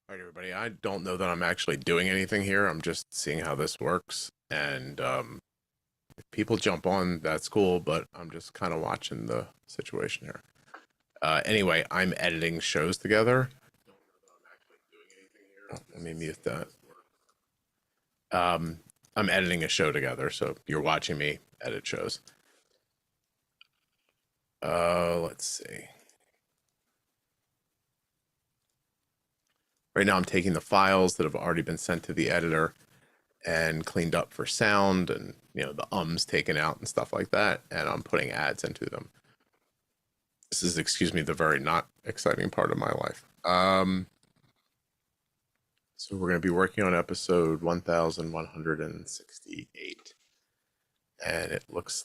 All right, everybody. I don't know that I'm actually doing anything here. I'm just seeing how this works. And if people jump on, that's cool, but I'm just kind of watching the situation here. Anyway, I'm editing shows together. Oh, let me mute that. Um, I'm editing a show together, so you're watching me edit shows. Let's see. Right now, I'm taking the files that have already been sent to the editor and cleaned up for sound and the ums taken out and stuff like that, and I'm putting ads into them. This is, excuse me, the very not exciting part of my life. So we're going to be working on episode 1168, and it looks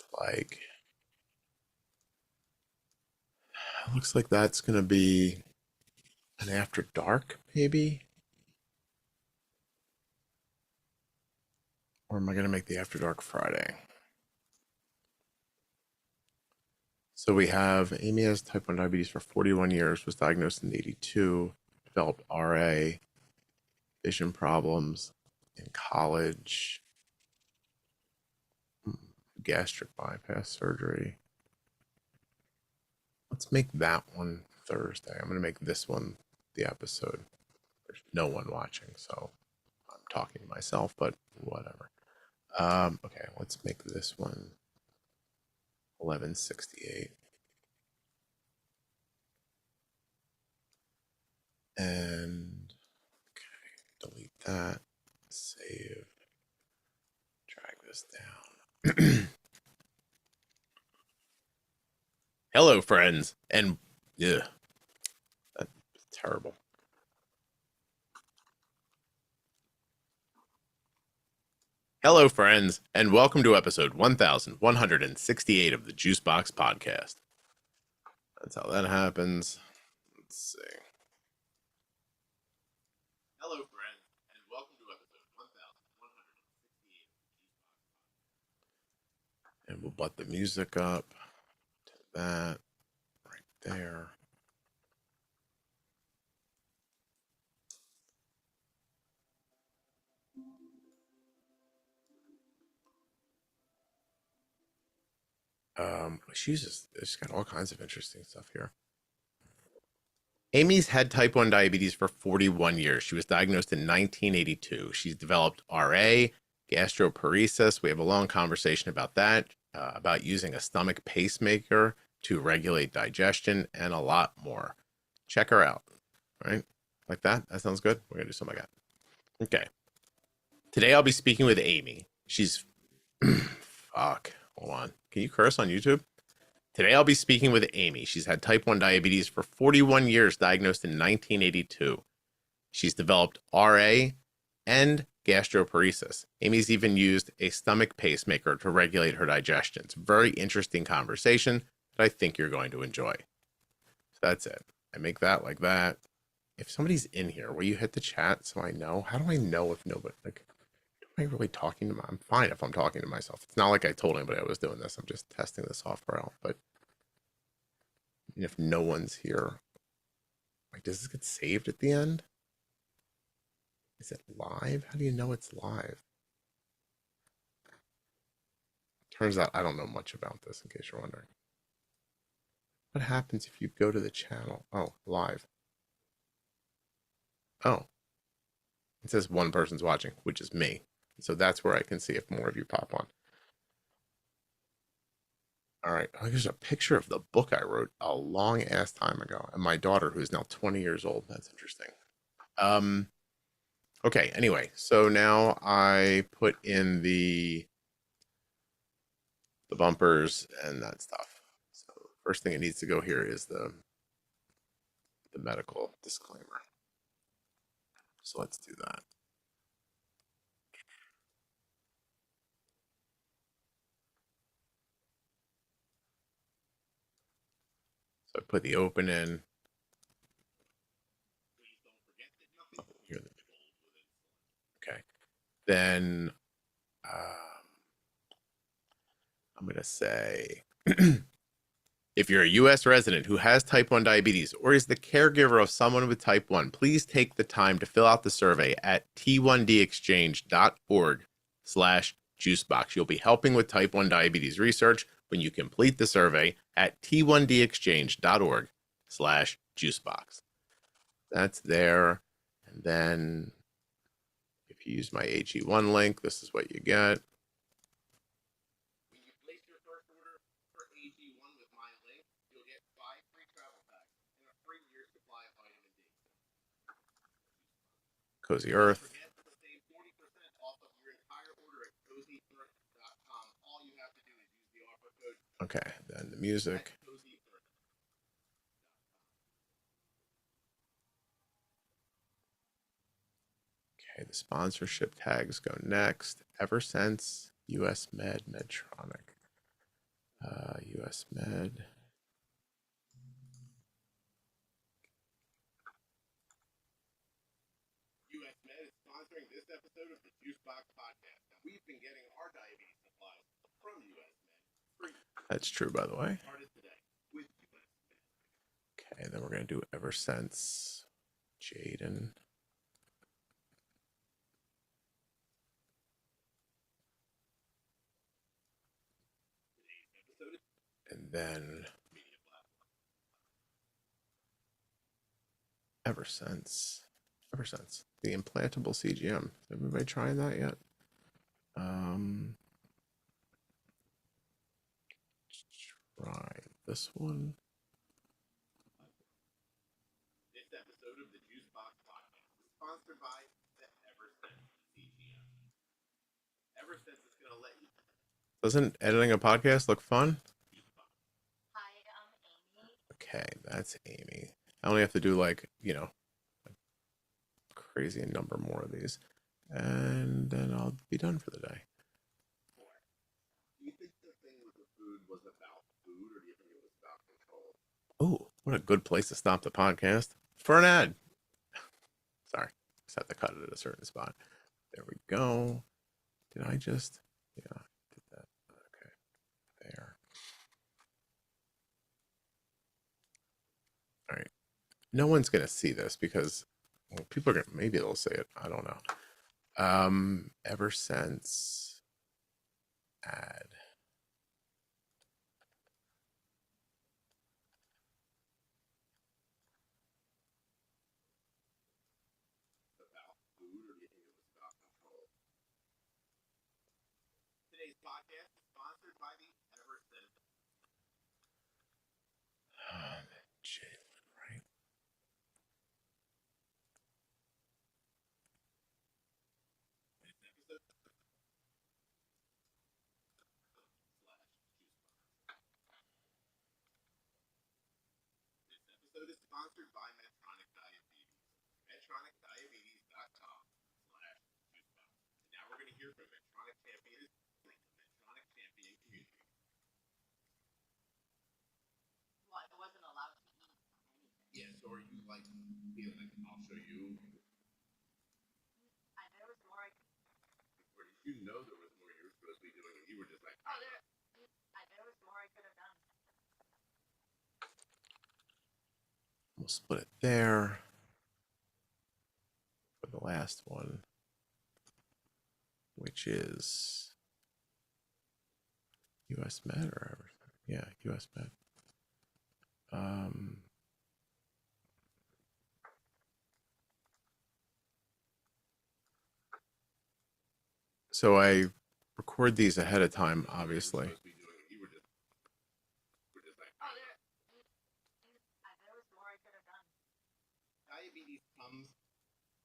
like that's going to be an after dark, maybe. Or am I going to make the after dark Friday? So we have Amy has type 1 diabetes for 41 years, was diagnosed in 82, developed RA, vision problems in college, gastric bypass surgery. Let's make that one Thursday. I'm going to make this one the episode. There's no one watching, so I'm talking to myself, but whatever. Okay, let's make this one 1168. And delete that. Save. Drag this down. Hello, friends. And yeah, that's terrible. Hello, friends, and welcome to episode 1168 of the Juicebox Podcast. That's how that happens. Let's see. Hello, friends, and welcome to episode 1168. And we'll butt the music up to that right there. She's got all kinds of interesting stuff here. Amy's had type 1 diabetes for 41 years. She was diagnosed in 1982. She's developed RA, gastroparesis. We have a long conversation about that, about using a stomach pacemaker to regulate digestion, and a lot more. Check her out, right? Like that? That sounds good. We're going to do something like that. Okay. Today I'll be speaking with Amy. She's, fuck, hold on. Can you curse on YouTube? Today I'll be speaking with Amy. She's had type 1 diabetes for 41 years, diagnosed in 1982. She's developed RA and gastroparesis. Amy's even used a stomach pacemaker to regulate her digestion. It's a very interesting conversation that I think you're going to enjoy. So that's it. I make that like that. If somebody's in here, will you hit the chat so I know? How do I know if nobody, like, am I really talking to I'm fine if I'm talking to myself. It's not like I told anybody I was doing this. I'm just testing the software out. But if no one's here, like, does this get saved at the end? Is it live? How do you know it's live? Turns out I don't know much about this, in case you're wondering. What happens if you go to the channel? Oh, live. Oh, it says one person's watching, which is me. So that's where I can see if more of you pop on. All right. Oh, there's a picture of the book I wrote a long ass time ago, and my daughter, who's now 20 years old. That's interesting. Um, okay. Anyway, so now I put in the bumpers and that stuff. So first thing that needs to go here is the medical disclaimer. So let's do that. So I put the open in. Oh, okay. Then I'm going to say If you're a U.S. resident who has type 1 diabetes or is the caregiver of someone with type 1, please take the time to fill out the survey at t1dexchange.org/juicebox. You'll be helping with type 1 diabetes research when you complete the survey at t1dexchange.org/juicebox. That's there. And then if you use my AG1 link, this is what you get. When you place your first order for AG1 with my link, you'll get 5 free travel packs and a free year supply of vitamin D. Cozy Earth. Don't forget to save 40% off of your entire order at CozyEarth.com. All you have to do is use the offer code. Okay, then the music. Okay, the sponsorship tags go next. Eversense, US Med, Medtronic. US Med. US Med is sponsoring this episode of the Juicebox Podcast. Now, we've been getting our diabetes supplies from US Med. That's true, by the way. Okay, then we're going to do Eversense, Jaden. And then Eversense, the implantable CGM. Is everybody trying that yet? Try this one. This episode of the Juicebox Podcast is sponsored by the Eversense CGM. Eversense is going to let you. Doesn't editing a podcast look fun? Hi, I'm Amy. Okay, that's Amy. I only have to do like, you know, a crazy number more of these. And then I'll be done for the day. Do you think the thing with the food was about food, or do you think it was about control? Oh, what a good place to stop the podcast for an ad. Sorry, just have to cut it at a certain spot. There we go. Did I just? Yeah, I did that. Okay, there. All right. No one's gonna see this because well, people are gonna. Maybe they'll say it. I don't know. Eversense ad. About food, or do you think it was about control? Today's podcast is sponsored by the Eversense. Jalen, right? This episode is sponsored by Medtronic Diabetes. MedtronicDiabetes.com/juicebox. And now we're going to hear from Medtronic Champion, the Medtronic Champion community. Well, I wasn't allowed to eat anything. Yeah, so are you like feeling like I'll show you? There was more. Or did you know there was more you were supposed to be doing, and you were just like, oh, there was more I could have done. We'll split it there for the last one, which is US Med or everything. Yeah, US Med. So I record these ahead of time, obviously.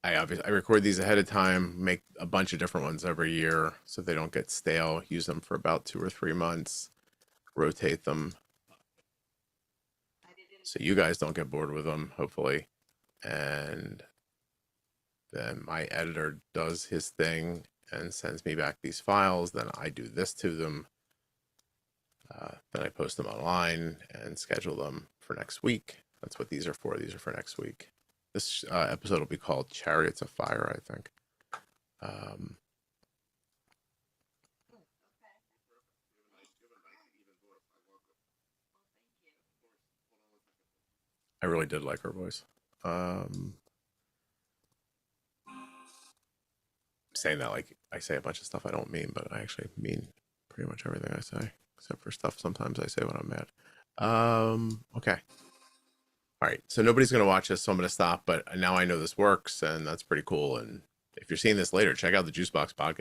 I record these ahead of time, make a bunch of different ones every year so they don't get stale. Use them for about 2 or 3 months, rotate them so you guys don't get bored with them, hopefully. And then my editor does his thing and sends me back these files. Then I do this to them. Then I post them online and schedule them for next week. That's what these are for. These are for next week. This episode will be called Chariots of Fire, I think. I really did like her voice. Saying that like I say a bunch of stuff I don't mean, but I actually mean pretty much everything I say, except for stuff sometimes I say when I'm mad. Okay. All right. So nobody's gonna watch this, so I'm gonna stop. But now I know this works, and that's pretty cool. And if you're seeing this later, check out the Juicebox podcast.